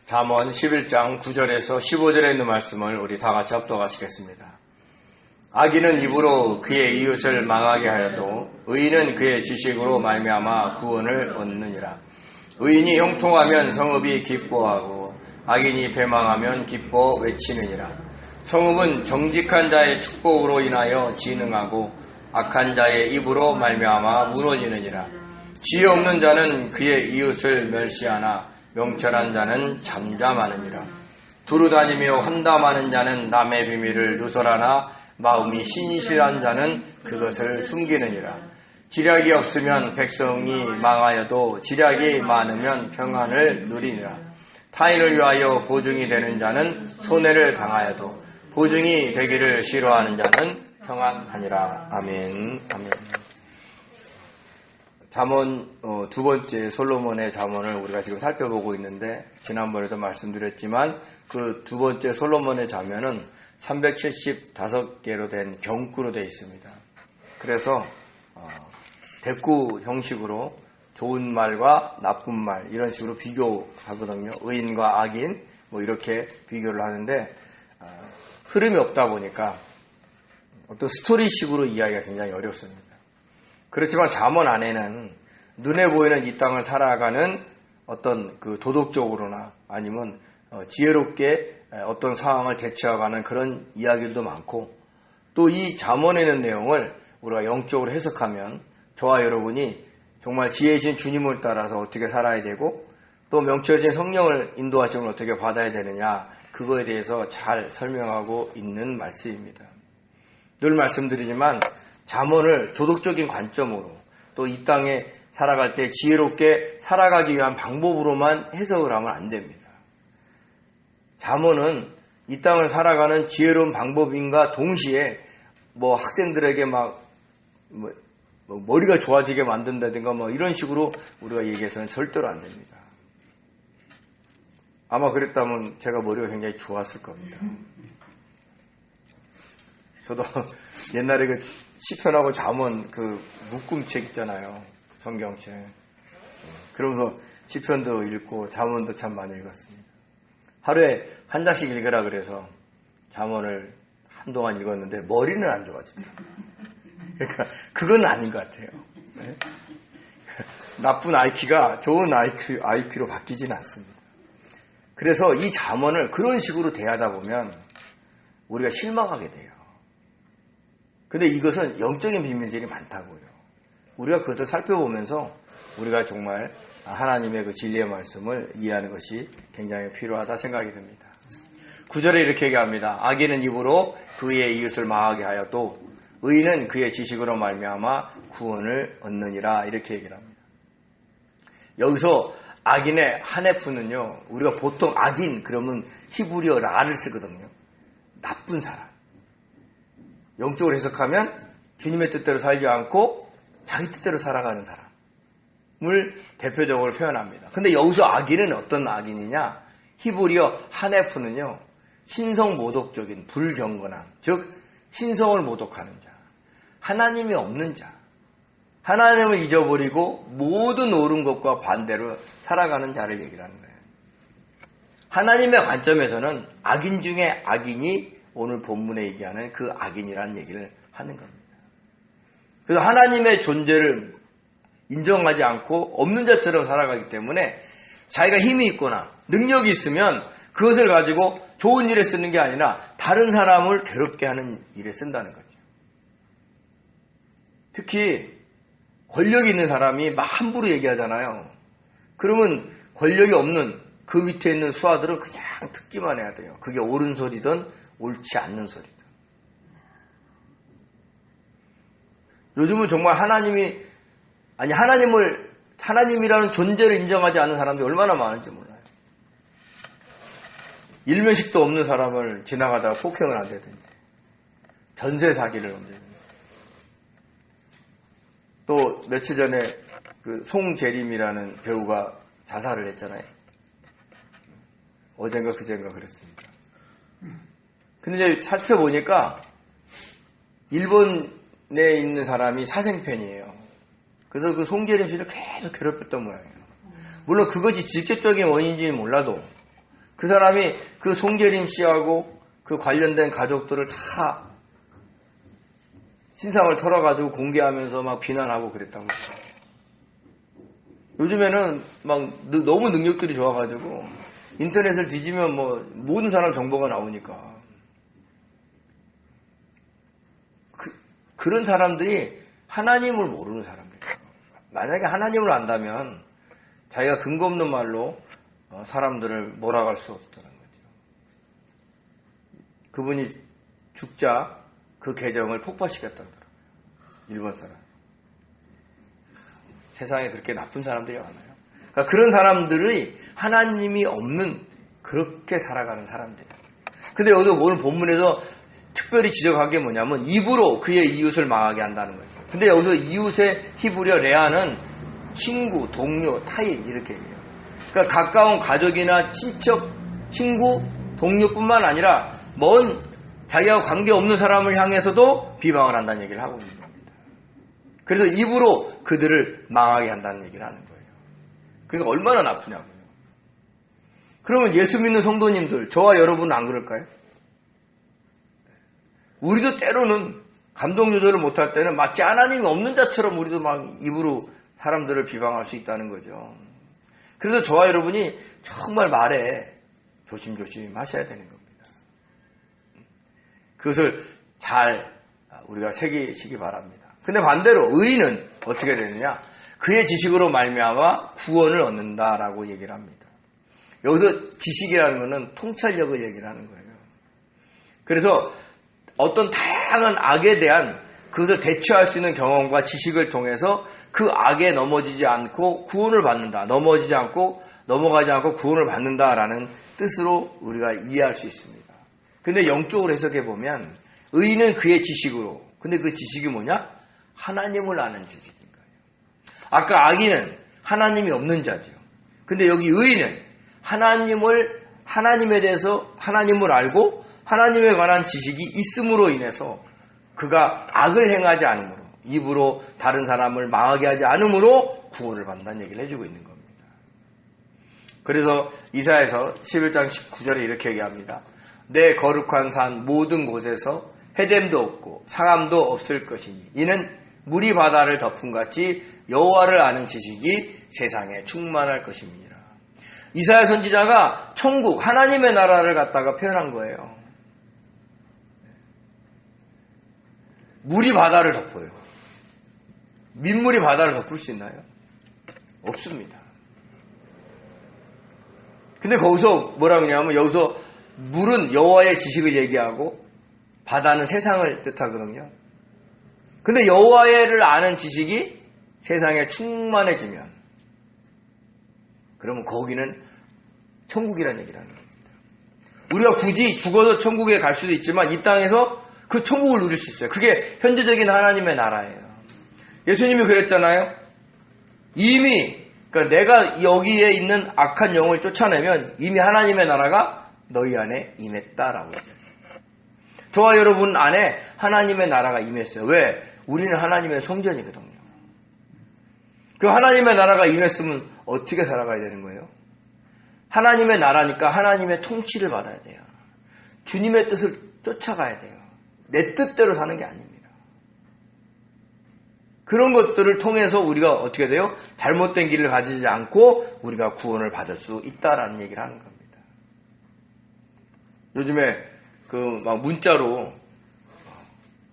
잠언 11장 9절에서 15절에 있는 말씀을 우리 다 같이 합독하시겠습니다. 악인은 입으로 그의 이웃을 망하게 하여도 의인은 그의 지식으로 말미암아 구원을 얻느니라. 의인이 형통하면 성읍이 기뻐하고 악인이 배망하면 기뻐 외치느니라. 성읍은 정직한 자의 축복으로 인하여 진흥하고 악한 자의 입으로 말미암아 무너지느니라. 지혜 없는 자는 그의 이웃을 멸시하나 명철한 자는 잠잠하느니라. 두루다니며 환담하는 자는 남의 비밀을 누설하나 마음이 신실한 자는 그것을 숨기느니라. 지략이 없으면 백성이 망하여도 지략이 많으면 평안을 누리니라. 타인을 위하여 보증이 되는 자는 손해를 당하여도 보증이 되기를 싫어하는 자는 평안하니라. 아멘. 아멘. 잠언 두 번째 솔로몬의 잠언을 우리가 지금 살펴보고 있는데, 지난번에도 말씀드렸지만 그 두 번째 솔로몬의 잠언은 375개로 된 경구로 되어 있습니다. 그래서 대꾸 형식으로 좋은 말과 나쁜 말 이런 식으로 비교하거든요. 의인과 악인 이렇게 비교를 하는데, 흐름이 없다 보니까 어떤 스토리식으로 이야기가 굉장히 어렵습니다. 그렇지만 잠언 안에는 눈에 보이는 이 땅을 살아가는 어떤 그 도덕적으로나 아니면 지혜롭게 어떤 상황을 대처해가는 그런 이야기들도 많고, 또 이 잠언에 있는 내용을 우리가 영적으로 해석하면 저와 여러분이 정말 지혜이신 주님을 따라서 어떻게 살아야 되고, 또 명철진 성령을 인도하심을 어떻게 받아야 되느냐, 그거에 대해서 잘 설명하고 있는 말씀입니다. 늘 말씀드리지만 잠언을 도덕적인 관점으로 또 이 땅에 살아갈 때 지혜롭게 살아가기 위한 방법으로만 해석을 하면 안 됩니다. 잠언은 이 땅을 살아가는 지혜로운 방법인가 동시에 학생들에게 머리가 좋아지게 만든다든가 이런 식으로 우리가 얘기해서는 절대로 안 됩니다. 아마 그랬다면 제가 머리가 굉장히 좋았을 겁니다. 저도 옛날에 그 시편하고 잠언 그 묶음책 있잖아요. 성경책. 그러면서 시편도 읽고 잠언도 참 많이 읽었습니다. 하루에 한 장씩 읽으라 그래서 잠언을 한동안 읽었는데 머리는 안 좋아지더라고요. 그러니까 그건 아닌 것 같아요. 네? 나쁜 IQ가 좋은 IQ로 바뀌지는 않습니다. 그래서 이 잠언을 그런 식으로 대하다 보면 우리가 실망하게 돼요. 근데 이것은 영적인 비밀들이 많다고요. 우리가 그것을 살펴보면서 우리가 정말 하나님의 그 진리의 말씀을 이해하는 것이 굉장히 필요하다 생각이 듭니다. 9절에 이렇게 얘기합니다. 악인은 입으로 그의 이웃을 망하게 하여도 의인은 그의 지식으로 말미암아 구원을 얻느니라, 이렇게 얘기를 합니다. 여기서 악인의 하네프는요, 우리가 보통 악인 그러면 히브리어 라를 쓰거든요. 나쁜 사람. 영적으로 해석하면 주님의 뜻대로 살지 않고 자기 뜻대로 살아가는 사람을 대표적으로 표현합니다. 근데 여기서 악인은 어떤 악인이냐? 히브리어 하네프는요, 신성 모독적인 불경건함, 즉 신성을 모독하는 자, 하나님이 없는 자, 하나님을 잊어버리고 모든 옳은 것과 반대로 살아가는 자를 얘기를 하는 거예요. 하나님의 관점에서는 악인 중에 악인이 오늘 본문에 얘기하는 그 악인이라는 얘기를 하는 겁니다. 그래서 하나님의 존재를 인정하지 않고 없는 자처럼 살아가기 때문에 자기가 힘이 있거나 능력이 있으면 그것을 가지고 좋은 일에 쓰는 게 아니라 다른 사람을 괴롭게 하는 일에 쓴다는 거죠. 특히 권력이 있는 사람이 막 함부로 얘기하잖아요. 그러면 권력이 없는 그 밑에 있는 수하들은 그냥 듣기만 해야 돼요. 그게 옳은 소리든 옳지 않는 소리든. 요즘은 정말 하나님이라는 존재를 인정하지 않는 사람들이 얼마나 많은지 몰라요. 일면식도 없는 사람을 지나가다가 폭행을 한다든지, 전세 사기를 한다든지. 또 며칠 전에 그 송재림이라는 배우가 자살을 했잖아요. 어젠가 그젠가 그랬습니다. 근데 이제 살펴보니까 일본에 있는 사람이 사생팬이에요. 그래서 그 송재림 씨를 계속 괴롭혔던 모양이에요. 물론 그것이 직접적인 원인인지는 몰라도 그 사람이 그 송재림 씨하고 그 관련된 가족들을 다 신상을 털어가지고 공개하면서 막 비난하고 그랬다고. 요즘에는 막 너무 능력들이 좋아가지고 인터넷을 뒤지면 뭐 모든 사람 정보가 나오니까. 그런 사람들이 하나님을 모르는 사람들이에요. 만약에 하나님을 안다면 자기가 근거 없는 말로 사람들을 몰아갈 수 없다는 거죠. 그분이 죽자 그 계정을 폭파시켰다고 그러더라고요. 일본 사람. 세상에 그렇게 나쁜 사람들이 많아요. 그러니까 그런 사람들이 하나님이 없는 그렇게 살아가는 사람들이에요. 근데 여기서 오늘 본문에서 특별히 지적한 게 뭐냐면 입으로 그의 이웃을 망하게 한다는 거죠. 근데 여기서 이웃의 히브리어 레아는 친구, 동료, 타인 이렇게 얘기해요. 그러니까 가까운 가족이나 친척, 친구, 동료뿐만 아니라 먼 자기와 관계없는 사람을 향해서도 비방을 한다는 얘기를 하고 있는 겁니다. 그래서 입으로 그들을 망하게 한다는 얘기를 하는 거예요. 그러니까 얼마나 나쁘냐고요. 그러면 예수 믿는 성도님들, 저와 여러분은 안 그럴까요? 우리도 때로는 감동 조절을 못할 때는 마치 하나님이 없는 자처럼 우리도 막 입으로 사람들을 비방할 수 있다는 거죠. 그래서 저와 여러분이 정말 말에 조심조심 하셔야 되는 겁니다. 그것을 잘 우리가 새기시기 바랍니다. 근데 반대로 의인은 어떻게 되느냐? 그의 지식으로 말미암아 구원을 얻는다라고 얘기를 합니다. 여기서 지식이라는 것은 통찰력을 얘기를 하는 거예요. 그래서 어떤 다양한 악에 대한 그것을 대처할 수 있는 경험과 지식을 통해서 그 악에 넘어지지 않고 구원을 받는다. 넘어지지 않고 넘어가지 않고 구원을 받는다라는 뜻으로 우리가 이해할 수 있습니다. 근데 영적으로 해석해 보면 의인은 그의 지식으로. 근데 그 지식이 뭐냐? 하나님을 아는 지식인 거예요. 아까 악인은 하나님이 없는 자죠. 근데 여기 의인은 하나님에 대해서 하나님을 알고 하나님에 관한 지식이 있음으로 인해서 그가 악을 행하지 않으므로 입으로 다른 사람을 망하게 하지 않으므로 구원을 받는다는 얘기를 해주고 있는 겁니다. 그래서 이사야서 11장 19절에 이렇게 얘기합니다. 내 거룩한 산 모든 곳에서 해됨도 없고 상함도 없을 것이니 이는 물이 바다를 덮음같이 여호와를 아는 지식이 세상에 충만할 것입니다. 이사야 선지자가 천국 하나님의 나라를 갖다가 표현한 거예요. 물이 바다를 덮어요. 민물이 바다를 덮을 수 있나요? 없습니다. 근데 거기서 뭐라 그러냐면 여기서 물은 여호와의 지식을 얘기하고 바다는 세상을 뜻하거든요. 근데 여호와를 아는 지식이 세상에 충만해지면 그러면 거기는 천국이라는 얘기를 하는 겁니다. 우리가 굳이 죽어서 천국에 갈 수도 있지만 이 땅에서 그 천국을 누릴 수 있어요. 그게 현재적인 하나님의 나라예요. 예수님이 그랬잖아요. 이미 그러니까 내가 여기에 있는 악한 영을 쫓아내면 이미 하나님의 나라가 너희 안에 임했다라고 해요. 저와 여러분 안에 하나님의 나라가 임했어요. 왜? 우리는 하나님의 성전이거든요. 그 하나님의 나라가 임했으면 어떻게 살아가야 되는 거예요? 하나님의 나라니까 하나님의 통치를 받아야 돼요. 주님의 뜻을 쫓아가야 돼요. 내 뜻대로 사는 게 아닙니다. 그런 것들을 통해서 우리가 어떻게 돼요? 잘못된 길을 가지지 않고 우리가 구원을 받을 수 있다라는 얘기를 하는 겁니다. 요즘에 막 문자로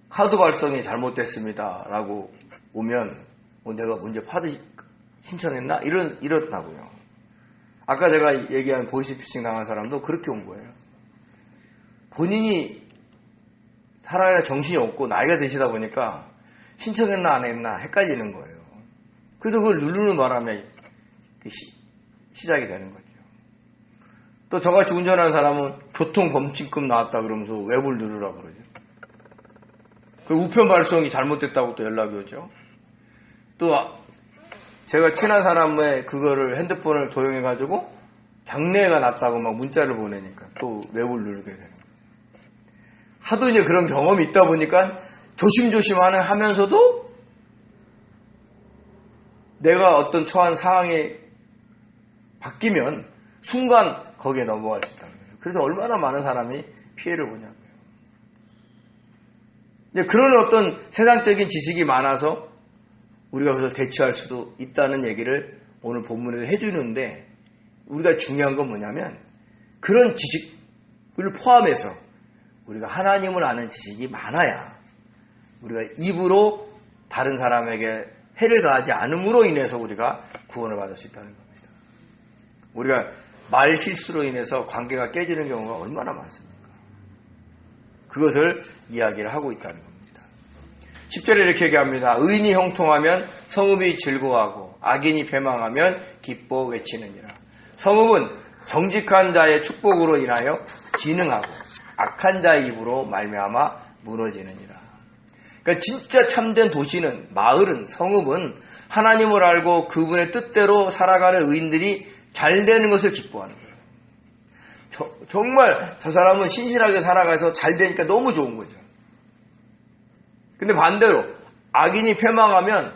카드 발송이 잘못됐습니다라고 오면 내가 언제 카드 신청했나? 이렇다고요. 아까 제가 얘기한 보이스피싱 당한 사람도 그렇게 온 거예요. 본인이 살아야 정신이 없고 나이가 드시다 보니까 신청했나 안 했나 헷갈리는 거예요. 그래서 그걸 누르는 바람에 시작이 되는 거죠. 또 저같이 운전하는 사람은 교통범칙금 나왔다 그러면서 웹을 누르라고 그러죠. 그 우편 발송이 잘못됐다고 또 연락이 오죠. 또 제가 친한 사람의 그거를 핸드폰을 도용해가지고 장례가 났다고 막 문자를 보내니까 또 웹을 누르게 되는 거예요. 하도 이제 그런 경험이 있다 보니까 조심조심 하면서도 내가 어떤 처한 상황이 바뀌면 순간 거기에 넘어갈 수 있다는 거예요. 그래서 얼마나 많은 사람이 피해를 보냐고요. 근데 그런 어떤 세상적인 지식이 많아서 우리가 그것을 대처할 수도 있다는 얘기를 오늘 본문에서 해주는데, 우리가 중요한 건 뭐냐면 그런 지식을 포함해서 우리가 하나님을 아는 지식이 많아야 우리가 입으로 다른 사람에게 해를 가하지 않음으로 인해서 우리가 구원을 받을 수 있다는 겁니다. 우리가 말 실수로 인해서 관계가 깨지는 경우가 얼마나 많습니까? 그것을 이야기를 하고 있다는 겁니다. 10절에 이렇게 얘기합니다. 의인이 형통하면 성읍이 즐거워하고 악인이 패망하면 기뻐 외치느니라. 성읍은 정직한 자의 축복으로 인하여 진흥하고 악한 자의 입으로 말미암아 무너지느니라. 그러니까 진짜 참된 도시는, 마을은, 성읍은 하나님을 알고 그분의 뜻대로 살아가는 의인들이 잘 되는 것을 기뻐하는 거예요. 정말 저 사람은 신실하게 살아가서 잘 되니까 너무 좋은 거죠. 근데 반대로 악인이 패망하면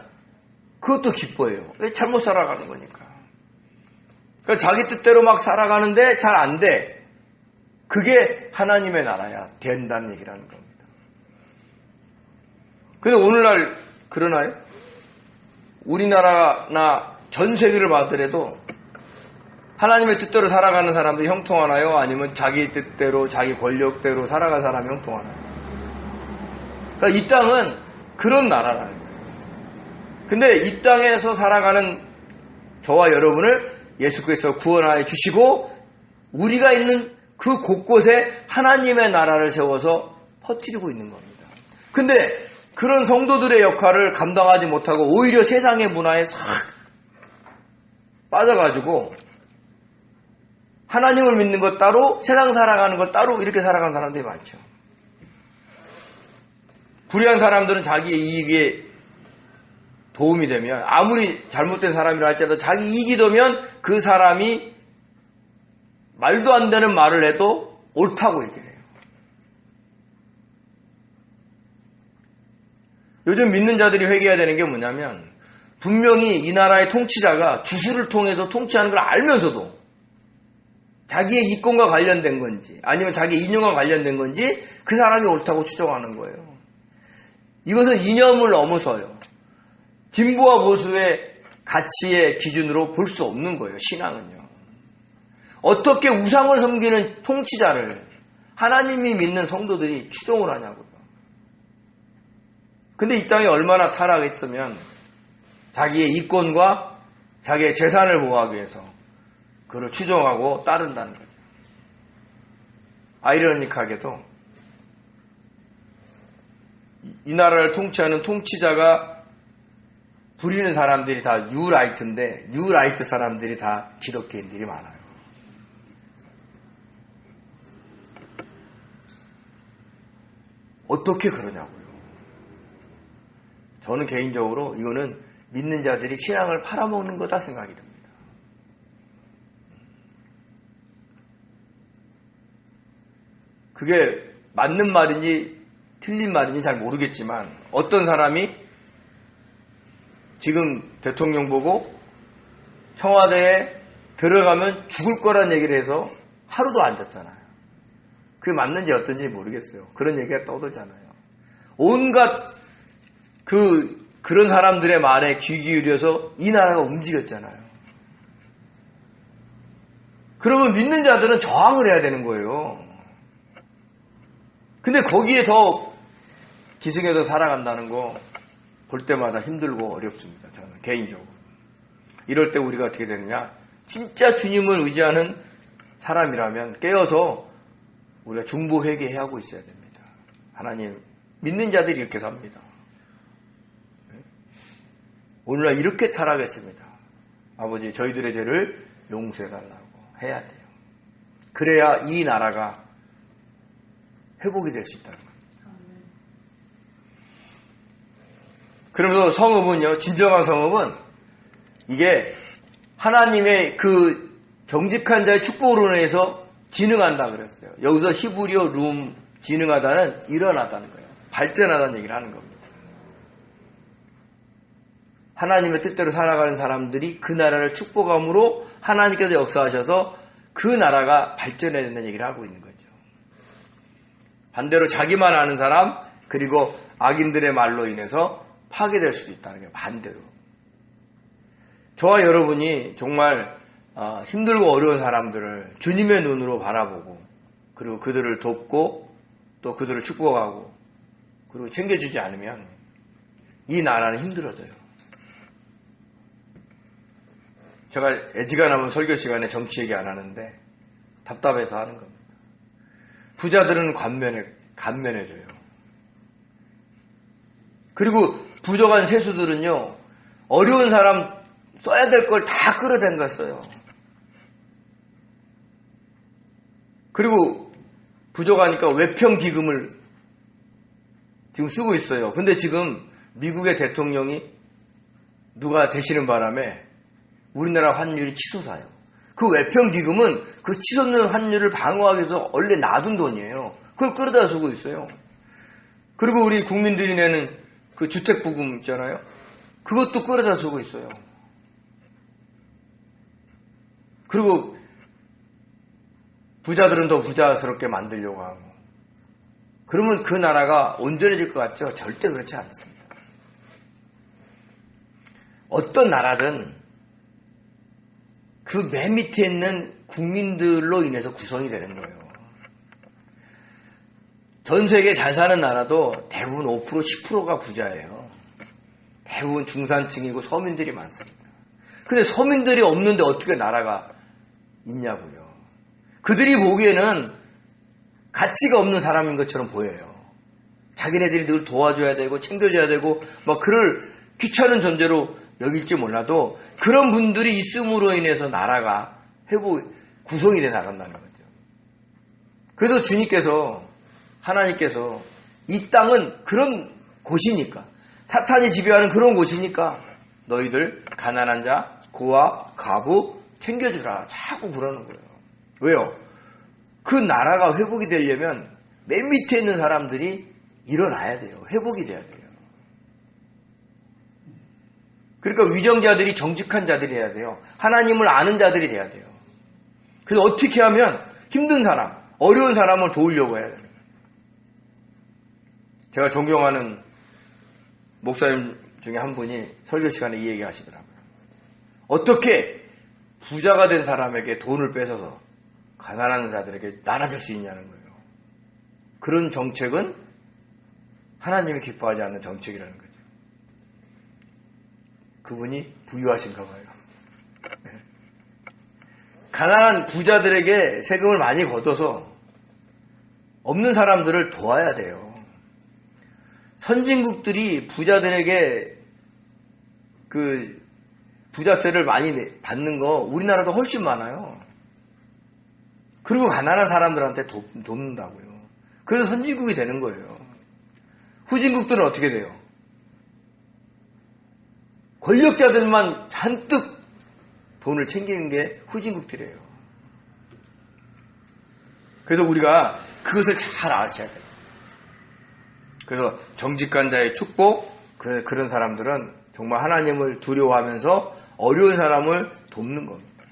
그것도 기뻐해요. 왜? 잘못 살아가는 거니까. 그러니까 자기 뜻대로 막 살아가는데 잘 안 돼. 그게 하나님의 나라야 된다는 얘기라는 겁니다. 근데 오늘날 그러나요? 우리나라나 전 세계를 봐더라도 하나님의 뜻대로 살아가는 사람들이 형통하나요? 아니면 자기 뜻대로, 자기 권력대로 살아가는 사람이 형통하나요? 그러니까 이 땅은 그런 나라라는 거예요. 근데 이 땅에서 살아가는 저와 여러분을 예수께서 구원하여 주시고 우리가 있는 그 곳곳에 하나님의 나라를 세워서 퍼뜨리고 있는 겁니다. 근데 그런 성도들의 역할을 감당하지 못하고 오히려 세상의 문화에 싹 빠져가지고 하나님을 믿는 것 따로, 세상 살아가는 것 따로 이렇게 살아가는 사람들이 많죠. 불의한 사람들은 자기의 이익에 도움이 되면, 아무리 잘못된 사람이라 할지라도 자기 이익이 되면 그 사람이 말도 안 되는 말을 해도 옳다고 얘기를 해요. 요즘 믿는 자들이 회개해야 되는 게 뭐냐면, 분명히 이 나라의 통치자가 주술을 통해서 통치하는 걸 알면서도 자기의 이권과 관련된 건지 아니면 자기의 이념과 관련된 건지 그 사람이 옳다고 추정하는 거예요. 이것은 이념을 넘어서요. 진보와 보수의 가치의 기준으로 볼 수 없는 거예요. 신앙은요. 어떻게 우상을 섬기는 통치자를 하나님이 믿는 성도들이 추종을 하냐고요. 근데 이 땅이 얼마나 타락했으면 자기의 이권과 자기의 재산을 보호하기 위해서 그를 추종하고 따른다는 거죠. 아이러니하게도 이 나라를 통치하는 통치자가 부리는 사람들이 다 뉴라이트인데 뉴라이트 사람들이 다 기독교인들이 많아요. 어떻게 그러냐고요. 저는 개인적으로 이거는 믿는 자들이 신앙을 팔아먹는 거다 생각이 듭니다. 그게 맞는 말인지 틀린 말인지 잘 모르겠지만 어떤 사람이 지금 대통령 보고 청와대에 들어가면 죽을 거란 얘기를 해서 하루도 앉았잖아요. 그게 맞는지 어떤지 모르겠어요. 그런 얘기가 떠돌잖아요. 온갖 그런 사람들의 말에 귀 기울여서 이 나라가 움직였잖아요. 그러면 믿는 자들은 저항을 해야 되는 거예요. 근데 거기에 더 기승해서 살아간다는 거 볼 때마다 힘들고 어렵습니다. 저는 개인적으로. 이럴 때 우리가 어떻게 되느냐? 진짜 주님을 의지하는 사람이라면 깨어서 우리가 중보 회개해야 하고 있어야 됩니다. 하나님, 믿는 자들이 이렇게 삽니다. 오늘날 이렇게 타락했습니다. 아버지, 저희들의 죄를 용서해달라고 해야 돼요. 그래야 이 나라가 회복이 될 수 있다는 겁니다. 그러면서 성읍은요, 진정한 성읍은 이게 하나님의 그 정직한 자의 축복으로 인해서 진흥한다 그랬어요. 여기서 히브리어 룸 진흥하다는 일어나다는 거예요. 발전하다는 얘기를 하는 겁니다. 하나님의 뜻대로 살아가는 사람들이 그 나라를 축복함으로 하나님께서 역사하셔서 그 나라가 발전해야 된다는 얘기를 하고 있는 거죠. 반대로 자기만 아는 사람, 그리고 악인들의 말로 인해서 파괴될 수도 있다는 게 반대로. 저와 여러분이 정말 힘들고 어려운 사람들을 주님의 눈으로 바라보고, 그리고 그들을 돕고 또 그들을 축복하고 그리고 챙겨주지 않으면 이 나라는 힘들어져요. 제가 애지간하면 설교 시간에 정치 얘기 안 하는데 답답해서 하는 겁니다. 부자들은 간면해줘요. 그리고 부족한 세수들은요, 어려운 사람 써야 될 걸 다 끌어댄 써요. 그리고 부족하니까 외평기금을 지금 쓰고 있어요. 근데 지금 미국의 대통령이 누가 되시는 바람에 우리나라 환율이 치솟아요. 그 외평기금은 그 치솟는 환율을 방어하기 위해서 원래 놔둔 돈이에요. 그걸 끌어다 쓰고 있어요. 그리고 우리 국민들이 내는 그 주택부금 있잖아요. 그것도 끌어다 쓰고 있어요. 그리고 부자들은 더 부자스럽게 만들려고 하고. 그러면 그 나라가 온전해질 것 같죠? 절대 그렇지 않습니다. 어떤 나라든 그 맨 밑에 있는 국민들로 인해서 구성이 되는 거예요. 전 세계 잘 사는 나라도 대부분 5%, 10%가 부자예요. 대부분 중산층이고 서민들이 많습니다. 근데 서민들이 없는데 어떻게 나라가 있냐고요. 그들이 보기에는 가치가 없는 사람인 것처럼 보여요. 자기네들이 늘 도와줘야 되고 챙겨줘야 되고 막 그럴 귀찮은 존재로 여길지 몰라도 그런 분들이 있음으로 인해서 나라가 구성이 돼 나간다는 거죠. 그래도 주님께서, 하나님께서 이 땅은 그런 곳이니까, 사탄이 지배하는 그런 곳이니까 너희들 가난한 자, 고아, 과부 챙겨주라 자꾸 그러는 거예요. 왜요? 그 나라가 회복이 되려면 맨 밑에 있는 사람들이 일어나야 돼요. 회복이 돼야 돼요. 그러니까 위정자들이 정직한 자들이 해야 돼요. 하나님을 아는 자들이 돼야 돼요. 그래서 어떻게 하면 힘든 사람, 어려운 사람을 도우려고 해야 돼요. 제가 존경하는 목사님 중에 한 분이 설교 시간에 이 얘기 하시더라고요. 어떻게 부자가 된 사람에게 돈을 뺏어서 가난한 자들에게 나눠줄 수 있냐는 거예요. 그런 정책은 하나님이 기뻐하지 않는 정책이라는 거죠. 그분이 부유하신가 봐요. 가난한 부자들에게 세금을 많이 걷어서 없는 사람들을 도와야 돼요. 선진국들이 부자들에게 그 부자세를 많이 받는 거 우리나라도 훨씬 많아요. 그리고 가난한 사람들한테 돕는다고요. 그래서 선진국이 되는 거예요. 후진국들은 어떻게 돼요? 권력자들만 잔뜩 돈을 챙기는 게 후진국들이에요. 그래서 우리가 그것을 잘 아셔야 돼요. 그래서 정직한 자의 축복, 그런 사람들은 정말 하나님을 두려워하면서 어려운 사람을 돕는 겁니다.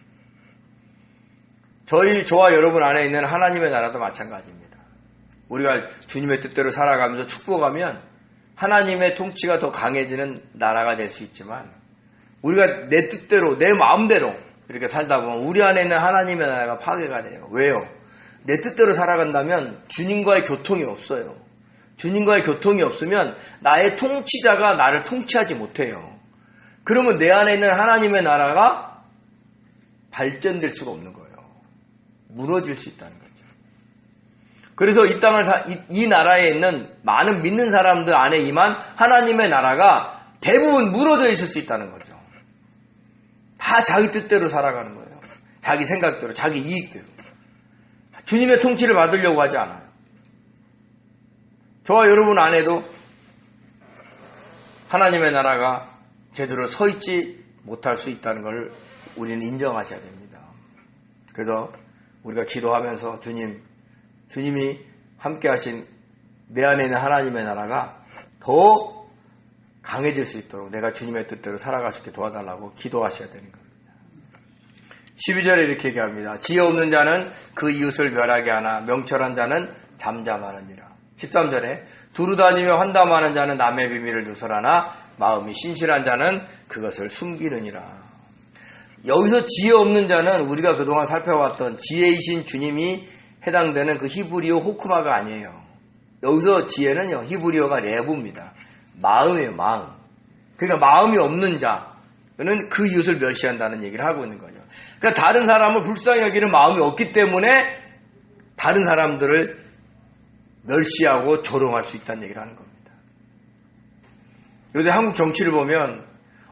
저와 여러분 안에 있는 하나님의 나라도 마찬가지입니다. 우리가 주님의 뜻대로 살아가면서 축복하면 하나님의 통치가 더 강해지는 나라가 될 수 있지만, 우리가 내 뜻대로, 내 마음대로 이렇게 살다 보면 우리 안에 있는 하나님의 나라가 파괴가 돼요. 왜요? 내 뜻대로 살아간다면 주님과의 교통이 없어요. 주님과의 교통이 없으면 나의 통치자가 나를 통치하지 못해요. 그러면 내 안에 있는 하나님의 나라가 발전될 수가 없는 거예요. 무너질 수 있다는 거죠. 그래서 이 나라에 있는 많은 믿는 사람들 안에 임한 하나님의 나라가 대부분 무너져 있을 수 있다는 거죠. 다 자기 뜻대로 살아가는 거예요. 자기 생각대로, 자기 이익대로. 주님의 통치를 받으려고 하지 않아요. 저와 여러분 안에도 하나님의 나라가 제대로 서 있지 못할 수 있다는 걸 우리는 인정하셔야 됩니다. 그래서 우리가 기도하면서 주님이 함께 하신 내 안에 있는 하나님의 나라가 더 강해질 수 있도록 내가 주님의 뜻대로 살아갈 수 있게 도와달라고 기도하셔야 되는 겁니다. 12절에 이렇게 얘기합니다. 지혜 없는 자는 그 이웃을 멸하게 하나 명철한 자는 잠잠하느니라. 13절에 두루다니며 환담하는 자는 남의 비밀을 누설하나 마음이 신실한 자는 그것을 숨기느니라. 여기서 지혜 없는 자는 우리가 그동안 살펴봤던 지혜이신 주님이 해당되는 그 히브리어 호크마가 아니에요. 여기서 지혜는요, 히브리어가 레부입니다. 마음이에요, 마음. 그러니까 마음이 없는 자는 그 이웃을 멸시한다는 얘기를 하고 있는 거죠. 그러니까 다른 사람을 불쌍히 여기는 마음이 없기 때문에 다른 사람들을 멸시하고 조롱할 수 있다는 얘기를 하는 겁니다. 요새 한국 정치를 보면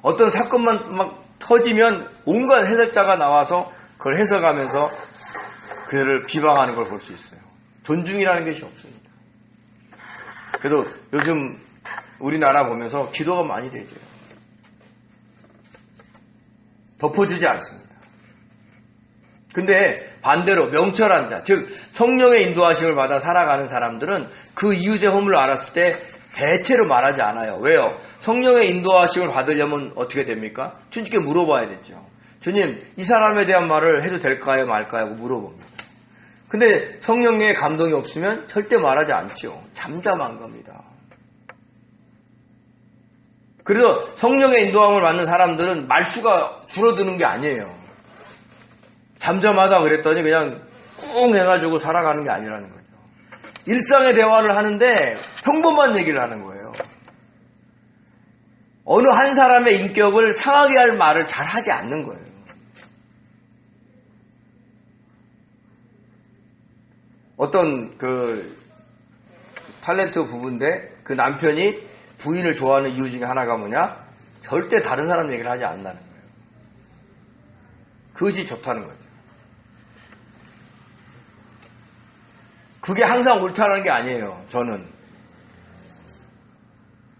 어떤 사건만 막 터지면 온갖 해석자가 나와서 그걸 해석하면서 그를 비방하는 걸 볼 수 있어요. 존중이라는 것이 없습니다. 그래도 요즘 우리나라 보면서 기도가 많이 되죠. 덮어주지 않습니다. 근데 반대로 명철한 자, 즉 성령의 인도하심을 받아 살아가는 사람들은 그 이웃의 허물을 알았을 때 대체로 말하지 않아요. 왜요? 성령의 인도하심을 받으려면 어떻게 됩니까? 주님께 물어봐야겠죠. 주님, 이 사람에 대한 말을 해도 될까요, 말까요? 하고 물어봅니다. 근데 성령의 감동이 없으면 절대 말하지 않죠. 잠잠한 겁니다. 그래서 성령의 인도함을 받는 사람들은 말수가 줄어드는 게 아니에요. 잠잠하다 그랬더니 그냥 꿍 해가지고 살아가는 게 아니라는 거죠. 일상의 대화를 하는데 평범한 얘기를 하는 거예요. 어느 한 사람의 인격을 상하게 할 말을 잘 하지 않는 거예요. 어떤 그 탤런트 부부인데 그 남편이 부인을 좋아하는 이유 중에 하나가 뭐냐? 절대 다른 사람 얘기를 하지 않는다는 거예요. 그것이 좋다는 거죠. 그게 항상 옳다는 게 아니에요. 저는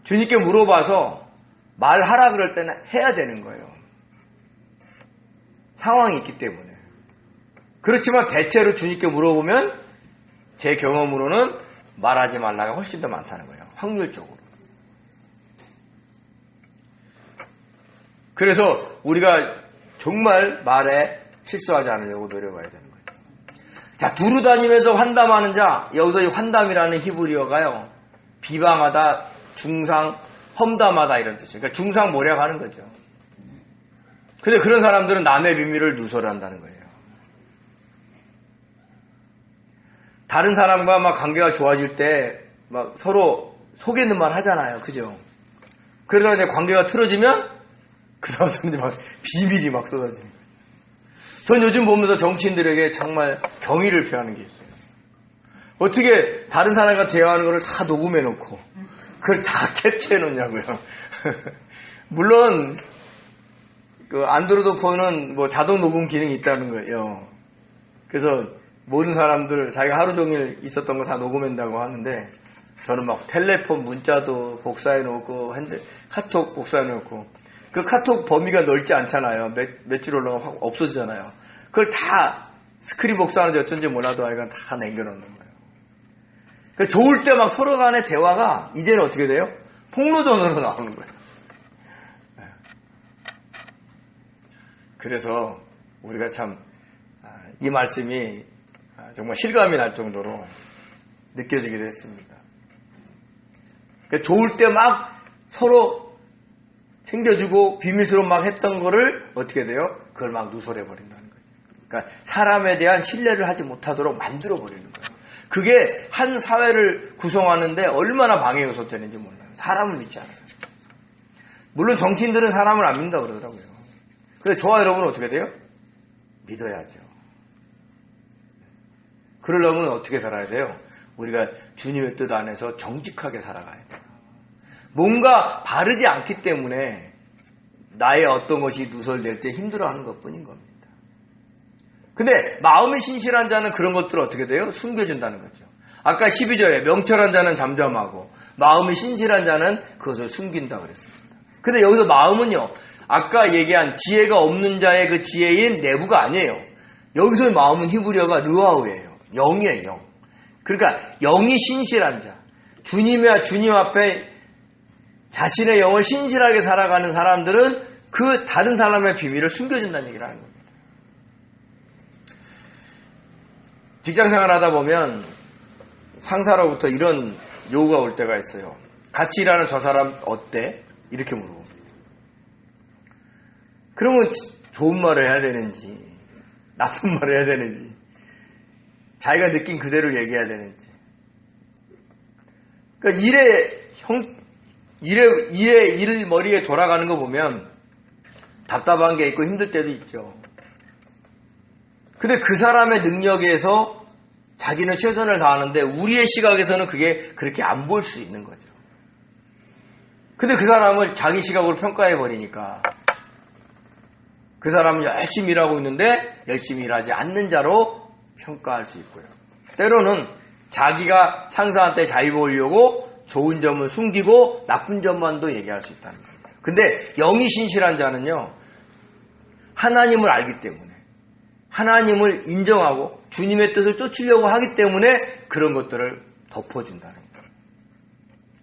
주님께 물어봐서 말하라 그럴 때는 해야 되는 거예요. 상황이 있기 때문에. 그렇지만 대체로 주님께 물어보면 제 경험으로는 말하지 말라가 훨씬 더 많다는 거예요. 확률적으로. 그래서 우리가 정말 말에 실수하지 않으려고 노력해야 되는 거예요. 자, 두루다니면서 환담하는 자, 여기서 이 환담이라는 히브리어가요, 비방하다, 중상, 험담하다 이런 뜻이에요. 그러니까 중상모략하는 거죠. 근데 그런 사람들은 남의 비밀을 누설한다는 거예요. 다른 사람과 막 관계가 좋아질 때 막 서로 속 있는 말 하잖아요. 그죠? 그러다 이제 관계가 틀어지면 그다음부터는 막 비밀이 막 쏟아지는 거예요. 전 요즘 보면서 정치인들에게 정말 경의를 표하는 게 있어요. 어떻게 다른 사람과 대화하는 걸 다 녹음해 놓고 그걸 다 캡처해 놓냐고요. 물론 그 안드로이드 폰은 뭐 자동 녹음 기능이 있다는 거예요. 그래서 모든 사람들 자기가 하루 종일 있었던 거 다 녹음한다고 하는데 저는 막 텔레폰 문자도 복사해 놓고 카톡 복사해 놓고 그 카톡 범위가 넓지 않잖아요. 몇 줄 올라가면 확 없어지잖아요. 그걸 다 스크린 복사하는지 어쩐지 몰라도 아이가 다 남겨놓는 거예요. 그러니까 좋을 때 막 서로 간의 대화가 이제는 어떻게 돼요? 폭로전으로 나오는 거예요. 그래서 우리가 참 이 말씀이 정말 실감이 날 정도로 느껴지기도 했습니다. 그러니까 좋을 때 막 서로 챙겨주고 비밀스러운 막 했던 거를 어떻게 돼요? 그걸 막 누설해버린다는 거예요. 그러니까 사람에 대한 신뢰를 하지 못하도록 만들어버리는 거예요. 그게 한 사회를 구성하는데 얼마나 방해 요소 되는지 몰라요. 사람을 믿지 않아요. 물론 정치인들은 사람을 안 믿는다고 그러더라고요. 근데 저와 여러분은 어떻게 돼요? 믿어야죠. 그러려면 어떻게 살아야 돼요? 우리가 주님의 뜻 안에서 정직하게 살아가야 돼요. 뭔가 바르지 않기 때문에 나의 어떤 것이 누설될 때 힘들어하는 것뿐인 겁니다. 근데 마음이 신실한 자는 그런 것들을 어떻게 돼요? 숨겨준다는 거죠. 아까 12절에 명철한 자는 잠잠하고 마음이 신실한 자는 그것을 숨긴다 그랬습니다. 근데 여기서 마음은요, 아까 얘기한 지혜가 없는 자의 그 지혜인 내부가 아니에요. 여기서 마음은 히브리어가 르아우예요. 영이에요, 영. 그러니까 영이 신실한 자, 주님 앞에 자신의 영을 신실하게 살아가는 사람들은 그 다른 사람의 비밀을 숨겨준다는 얘기를 하는 겁니다. 직장 생활하다 보면 상사로부터 이런 요구가 올 때가 있어요. 같이 일하는 저 사람 어때? 이렇게 물어봅니다. 그러면 좋은 말을 해야 되는지 나쁜 말을 해야 되는지 자기가 느낀 그대로 얘기해야 되는지. 그러니까 일의 머리에 돌아가는 거 보면 답답한 게 있고 힘들 때도 있죠. 근데 그 사람의 능력에서 자기는 최선을 다하는데 우리의 시각에서는 그게 그렇게 안 보일 수 있는 거죠. 근데 그 사람을 자기 시각으로 평가해 버리니까 그 사람은 열심히 일하고 있는데 열심히 일하지 않는 자로 평가할 수 있고요. 때로는 자기가 상사한테 잘 보이려고 좋은 점은 숨기고 나쁜 점만도 얘기할 수 있다는 거예요. 근데 영이 신실한 자는요, 하나님을 알기 때문에, 하나님을 인정하고 주님의 뜻을 쫓으려고 하기 때문에 그런 것들을 덮어준다는 거예요.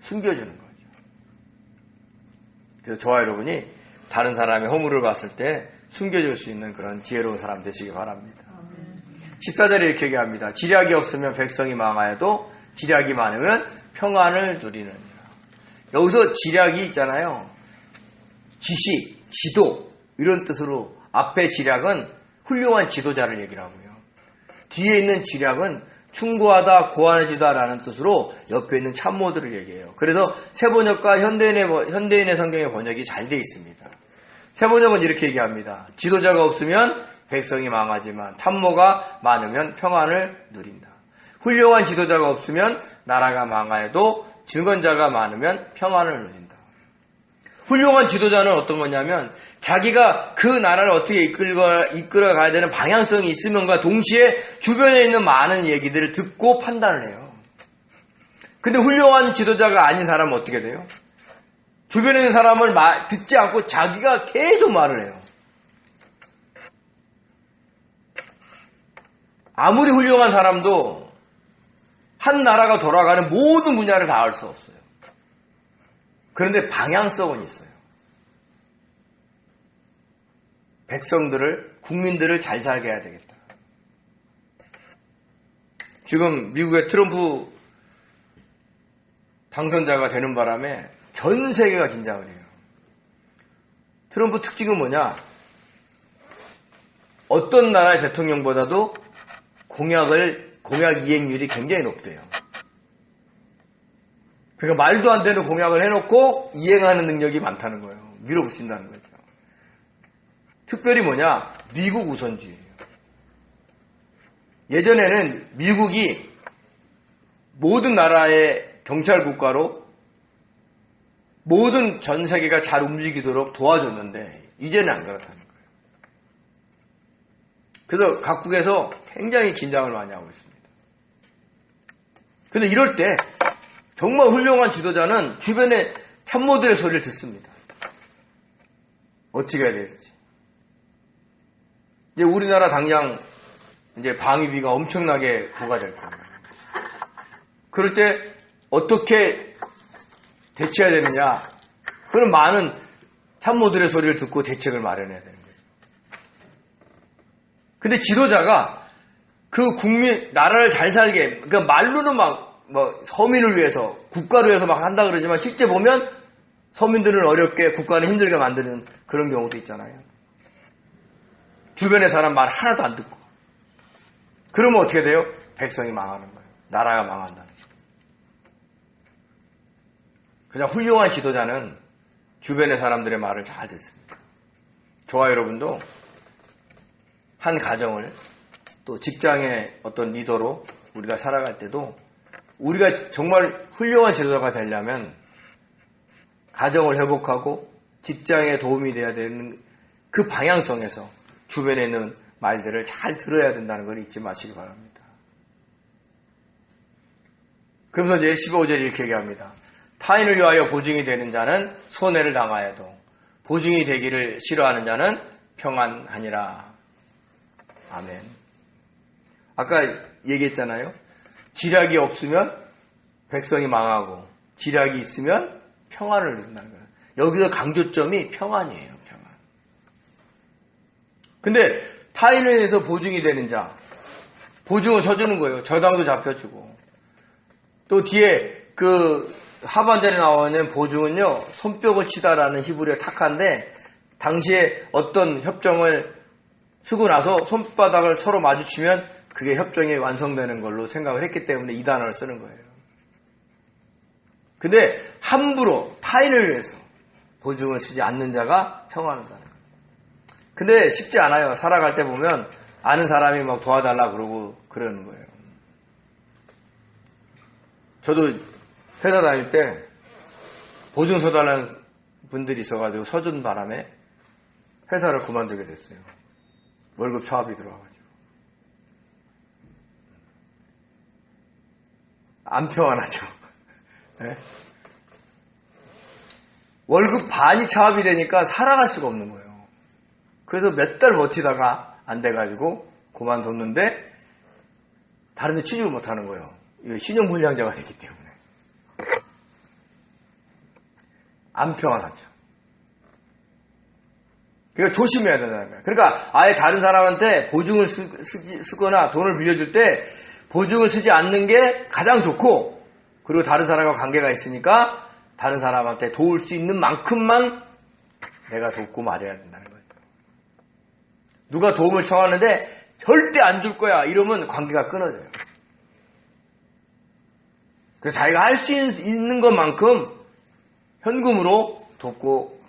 숨겨주는 거죠. 그래서 저와 여러분이 다른 사람의 허물을 봤을 때 숨겨줄 수 있는 그런 지혜로운 사람 되시기 바랍니다. 14절에 이렇게 얘기합니다. 지략이 없으면 백성이 망하여도 지략이 많으면 평안을 누리느니라. 여기서 지략이 있잖아요. 지시, 지도 이런 뜻으로 앞에 지략은 훌륭한 지도자를 얘기를 하고요. 뒤에 있는 지략은 충고하다, 고안해주다라는 뜻으로 옆에 있는 참모들을 얘기해요. 그래서 세번역과 현대인의 성경의 번역이 잘 돼 있습니다. 세번역은 이렇게 얘기합니다. 지도자가 없으면 백성이 망하지만 참모가 많으면 평안을 누린다. 훌륭한 지도자가 없으면 나라가 망하여도 증언자가 많으면 평안을 누린다. 훌륭한 지도자는 어떤 거냐면 자기가 그 나라를 어떻게 이끌어가야 되는 방향성이 있으면과 동시에 주변에 있는 많은 얘기들을 듣고 판단을 해요. 근데 훌륭한 지도자가 아닌 사람은 어떻게 돼요? 주변에 있는 사람을 듣지 않고 자기가 계속 말을 해요. 아무리 훌륭한 사람도 한 나라가 돌아가는 모든 분야를 다 알 수 없어요. 그런데 방향성은 있어요. 국민들을 잘 살게 해야 되겠다. 지금 미국의 트럼프 당선자가 되는 바람에 전 세계가 긴장을 해요. 트럼프 특징은 뭐냐? 어떤 나라의 대통령보다도 공약 이행률이 굉장히 높대요. 그러니까 말도 안 되는 공약을 해놓고 이행하는 능력이 많다는 거예요. 밀어붙인다는 거죠. 특별히 뭐냐? 미국 우선주의예요. 예전에는 미국이 모든 나라의 경찰 국가로 모든 전 세계가 잘 움직이도록 도와줬는데 이제는 안 그렇다는 거예요. 그래서 각국에서 굉장히 긴장을 많이 하고 있습니다. 그런데 이럴 때 정말 훌륭한 지도자는 주변의 참모들의 소리를 듣습니다. 어떻게 해야 될지. 이제 우리나라 당장 이제 방위비가 엄청나게 부과될 겁니다. 그럴 때 어떻게 대처해야 되느냐? 그런 많은 참모들의 소리를 듣고 대책을 마련해야 되는 거예요. 근데 지도자가 그 나라를 잘 살게, 그러니까 말로는 서민을 위해서, 국가를 위해서 막 한다 그러지만 실제 보면 서민들은 어렵게, 국가는 힘들게 만드는 그런 경우도 있잖아요. 주변의 사람 말 하나도 안 듣고. 그러면 어떻게 돼요? 백성이 망하는 거예요. 나라가 망한다는 거예요. 그냥 훌륭한 지도자는 주변의 사람들의 말을 잘 듣습니다. 저와 여러분도 한 가정을 또 직장의 어떤 리더로 우리가 살아갈 때도 우리가 정말 훌륭한 지도자가 되려면 가정을 회복하고 직장에 도움이 돼야 되는 그 방향성에서 주변에 있는 말들을 잘 들어야 된다는 걸 잊지 마시기 바랍니다. 그러면서 이제 15절에 이렇게 얘기합니다. 타인을 위하여 보증이 되는 자는 손해를 당하여도 보증이 되기를 싫어하는 자는 평안하니라. 아멘. 아까 얘기했잖아요. 지략이 없으면 백성이 망하고 지략이 있으면 평안을 누린다는 거예요. 여기서 강조점이 평안이에요. 평안. 근데 타인에 의해서 보증이 되는 자, 보증을 서주는 거예요. 저당도 잡혀주고. 또 뒤에 그 하반절에 나와 있는 보증은요, 손뼉을 치다라는 히브리어 탁한데, 당시에 어떤 협정을 쓰고 나서 손바닥을 서로 마주치면 그게 협정이 완성되는 걸로 생각을 했기 때문에 이 단어를 쓰는 거예요. 근데 함부로 타인을 위해서 보증을 쓰지 않는 자가 평안하다는 거예요. 근데 쉽지 않아요. 살아갈 때 보면 아는 사람이 막 도와달라 그러고 그러는 거예요. 저도 회사 다닐 때 보증 서달라는 분들이 있어가지고 서준 바람에 회사를 그만두게 됐어요. 월급 차압이 들어와가지고. 안 평안하죠. 네? 월급 반이 차압이 되니까 살아갈 수가 없는 거예요. 그래서 몇 달 버티다가 안 돼가지고 그만뒀는데 다른 데 취직을 못하는 거예요. 신용불량자가 됐기 때문에. 안 평안하죠. 그러니까 조심해야 된다는 거예요. 그러니까 아예 다른 사람한테 보증을 쓰거나 돈을 빌려줄 때 보증을 쓰지 않는 게 가장 좋고, 그리고 다른 사람과 관계가 있으니까 다른 사람한테 도울 수 있는 만큼만 내가 돕고 말해야 된다는 거예요. 누가 도움을 청하는데 절대 안 줄 거야 이러면 관계가 끊어져요. 그래서 자기가 할 수 있는 것만큼 현금으로 돕고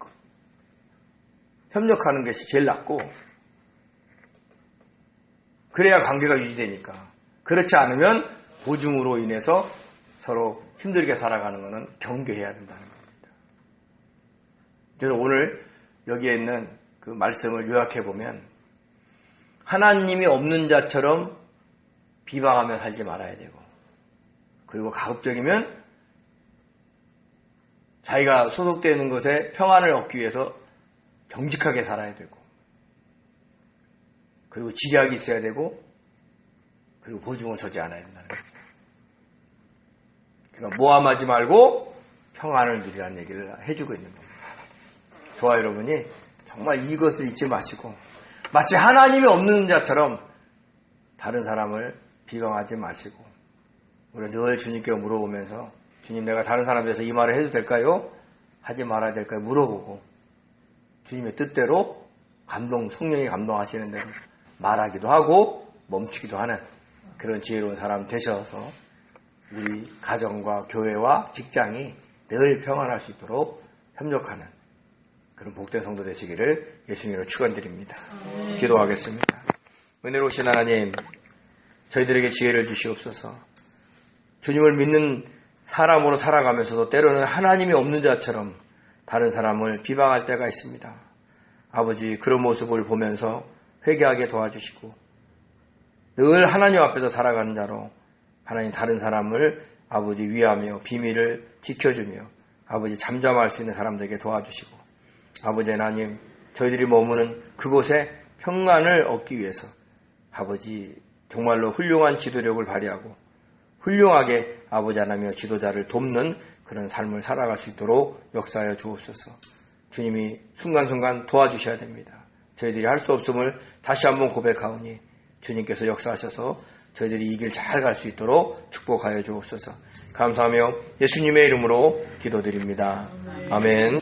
협력하는 것이 제일 낫고, 그래야 관계가 유지되니까. 그렇지 않으면 보증으로 인해서 서로 힘들게 살아가는 것은 경계해야 된다는 겁니다. 그래서 오늘 여기에 있는 그 말씀을 요약해 보면, 하나님이 없는 자처럼 비방하며 살지 말아야 되고, 그리고 가급적이면 자기가 소속되는 것에 평안을 얻기 위해서 정직하게 살아야 되고, 그리고 지략이 있어야 되고, 그리고 보증을 서지 않아야 된다는 거죠. 그러니까 모함하지 말고 평안을 누리라는 얘기를 해주고 있는 겁니다. 저와 여러분이 정말 이것을 잊지 마시고, 마치 하나님이 없는 자처럼 다른 사람을 비방하지 마시고, 우리 늘 주님께 물어보면서, 주님, 내가 다른 사람에 대해서 이 말을 해도 될까요? 하지 말아야 될까요? 물어보고, 주님의 뜻대로 성령이 감동하시는 대로 말하기도 하고 멈추기도 하는 그런 지혜로운 사람 되셔서 우리 가정과 교회와 직장이 늘 평안할 수 있도록 협력하는 그런 복된 성도 되시기를 예수님으로 축원드립니다. 기도하겠습니다. 은혜로우신 하나님, 저희들에게 지혜를 주시옵소서. 주님을 믿는 사람으로 살아가면서도 때로는 하나님이 없는 자처럼 다른 사람을 비방할 때가 있습니다. 아버지, 그런 모습을 보면서 회개하게 도와주시고, 늘 하나님 앞에서 살아가는 자로 하나님 다른 사람을 아버지 위하며 비밀을 지켜주며 아버지 잠잠할 수 있는 사람들에게 도와주시고, 아버지 하나님, 저희들이 머무는 그곳에 평안을 얻기 위해서 아버지 정말로 훌륭한 지도력을 발휘하고 훌륭하게 아버지 하나님의 지도자를 돕는 그런 삶을 살아갈 수 있도록 역사하여 주옵소서. 주님이 순간순간 도와주셔야 됩니다. 저희들이 할 수 없음을 다시 한번 고백하오니 주님께서 역사하셔서 저희들이 이 길 잘 갈 수 있도록 축복하여 주옵소서. 감사하며 예수님의 이름으로 기도드립니다. 아멘.